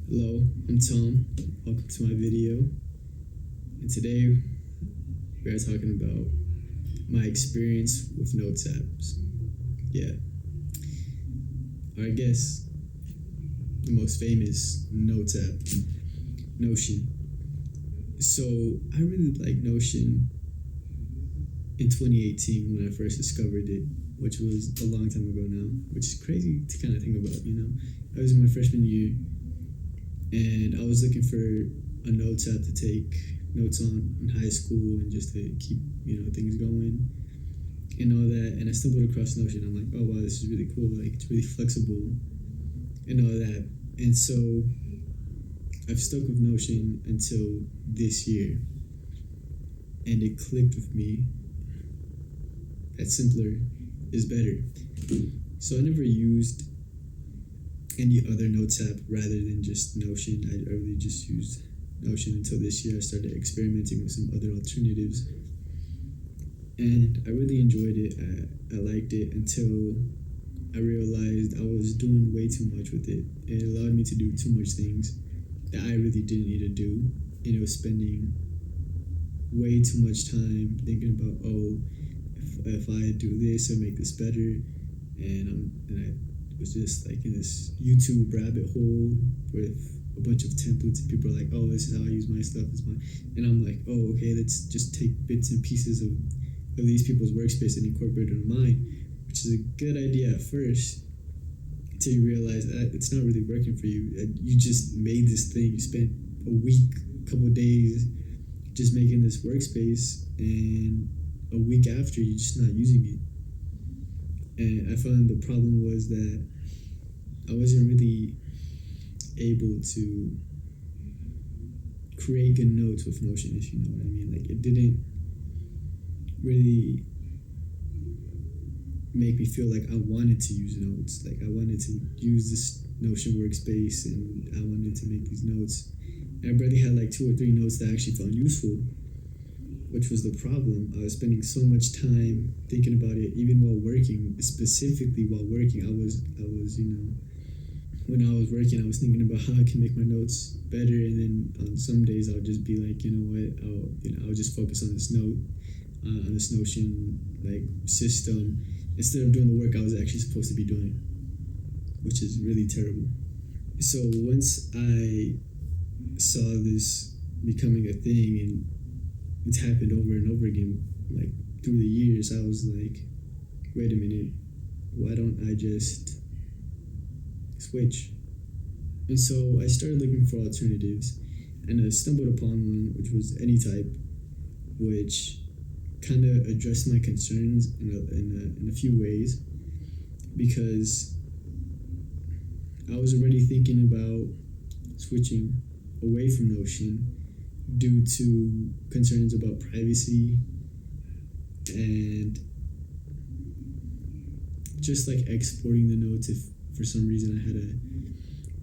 Hello, I'm Tom. Welcome to my video. And today we are talking about my experience with Notes apps. Yeah, or I guess the most famous Notes app, Notion. So I really like Notion in 2018 when I first discovered it, which was a long time ago now, which is crazy to kind of think about. I was in my freshman year and I was looking for a notes app to take notes on in high school and just to keep things going and all that. And I stumbled across Notion. I'm like, oh wow, this is really cool. Like it's really flexible and all that. And so I've stuck with Notion until this year, and it clicked with me that simpler is better. So I never used any other notes app rather than just Notion. I really just used Notion until this year. I started experimenting with some other alternatives, and I really enjoyed it. I liked it until I realized I was doing way too much with it. It allowed me to do too much things that I really didn't need to do. And it was spending way too much time thinking about, oh, if I do this, I'll make this better. And I was just like in this YouTube rabbit hole with a bunch of templates, and people are like, oh, this is how I use my stuff. And I'm like, oh, okay, let's just take bits and pieces of these people's workspace and incorporate it in mine, which is a good idea at first until you realize that it's not really working for you. You just made this thing. You spent a week, a couple of days just making this workspace, and a week after, you're just not using it. And I found the problem was that I wasn't really able to create good notes with Notion, if you know what I mean. Like, it didn't really make me feel like I wanted to use notes. Like, I wanted to use this Notion workspace and I wanted to make these notes. And I barely had like 2 or 3 notes that I actually found useful, which was the problem. I was spending so much time thinking about it, even while working. Specifically while working, I was when I was working, I was thinking about how I can make my notes better. And then on some days, I'll just be like, you know what, I'll just focus on this on this Notion like system instead of doing the work I was actually supposed to be doing, which is really terrible. So once I saw this becoming a thing and it's happened over and over again, like through the years, I was like, wait a minute, why don't I just switch? And so I started looking for alternatives, and I stumbled upon one, which was AnyType, which kind of addressed my concerns in a few ways, because I was already thinking about switching away from Notion due to concerns about privacy and just like exporting the notes if for some reason I had to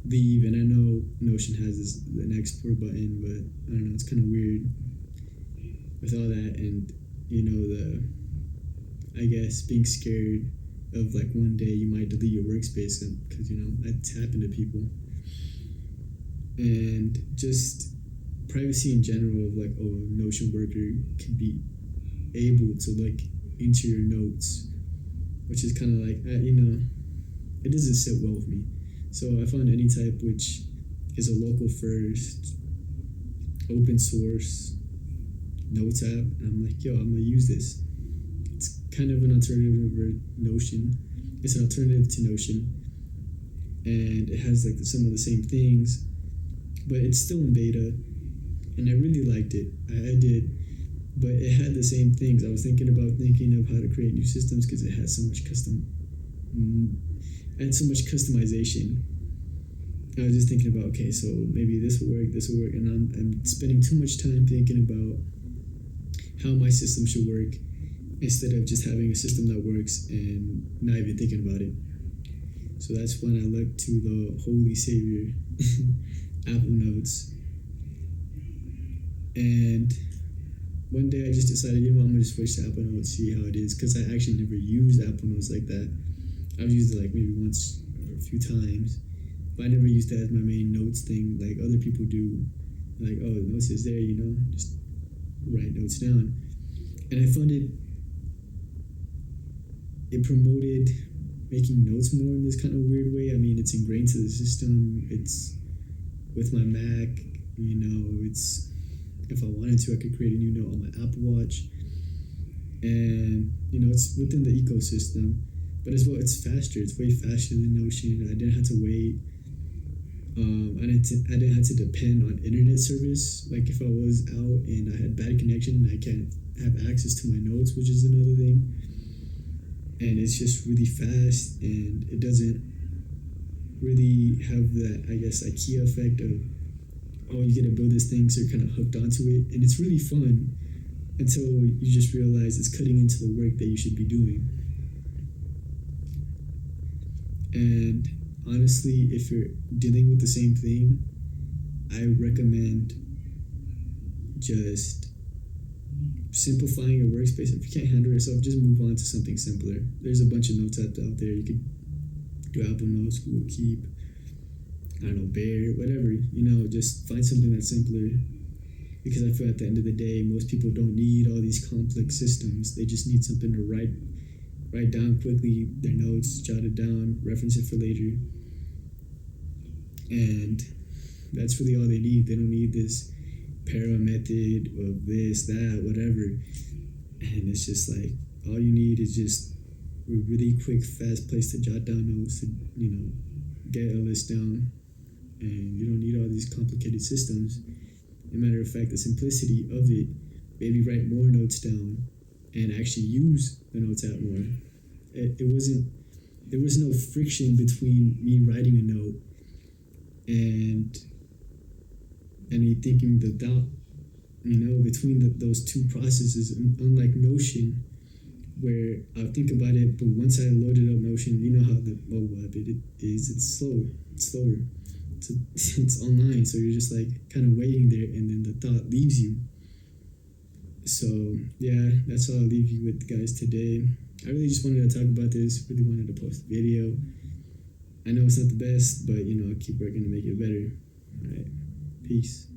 leave. And I know Notion has an export button, but I don't know, it's kind of weird with all that. And I guess being scared of like one day you might delete your workspace, because that's happened to people. And just privacy in general, of like, oh, a Notion worker could be able to look into your notes, which is kind of like, it doesn't sit well with me. So I found AnyType, which is a local first, open source notes app, and I'm like, yo, I'm gonna use this. It's kind of an alternative to Notion. It's an alternative to Notion, and it has like some of the same things, but it's still in beta, and I really liked it. I did, but it had the same things. I was thinking of how to create new systems because it had so much customization. I was just thinking about, okay, so maybe this will work, and I'm spending too much time thinking about how my system should work instead of just having a system that works and not even thinking about it. So that's when I looked to the holy savior, Apple Notes. And one day I just decided, I'm gonna just switch to Apple Notes, see how it is, because I actually never used Apple Notes like that. I've used it like maybe once or a few times, but I never used that as my main notes thing like other people do. Like, oh, notes is there, just write notes down. And I found it promoted making notes more in this kind of weird way. I mean, it's ingrained to the system. It's with my Mac, it's, if I wanted to, I could create a new note on my Apple Watch. And, it's within the ecosystem. But as well, it's faster. It's way faster than Notion. I didn't have to wait. I didn't have to depend on internet service. Like if I was out and I had bad connection, I can't have access to my notes, which is another thing. And it's just really fast, and it doesn't really have that, I guess, IKEA effect of, oh, you get to build this thing, so you're kind of hooked onto it. And it's really fun until you just realize it's cutting into the work that you should be doing. And honestly, if you're dealing with the same thing, I recommend just simplifying your workspace. If you can't handle yourself, just move on to something simpler. There's a bunch of notes apps out there. You could do Apple Notes, Google Keep, I don't know, Bear, whatever. Just find something that's simpler. Because I feel at the end of the day, most people don't need all these complex systems. They just need something to write down quickly their notes, jot it down, reference it for later. And that's really all they need. They don't need this para method of this, that, whatever. And it's just like, all you need is just a really quick, fast place to jot down notes, to, get a list down. And you don't need all these complicated systems. As a matter of fact, the simplicity of it, maybe write more notes down and actually use the notes app more. There was no friction between me writing a note and me thinking the thought, between those two processes. Unlike Notion, where I'll think about it, but once I loaded up Notion, you know how the mobile app it is, it's slower. It's online, so you're just like kind of waiting there, and then the thought leaves you. So yeah, that's all I'll leave you with, guys, today. I really just wanted to talk about this, really wanted to post a video. I know it's not the best, but I'll keep working to make it better. All right, peace.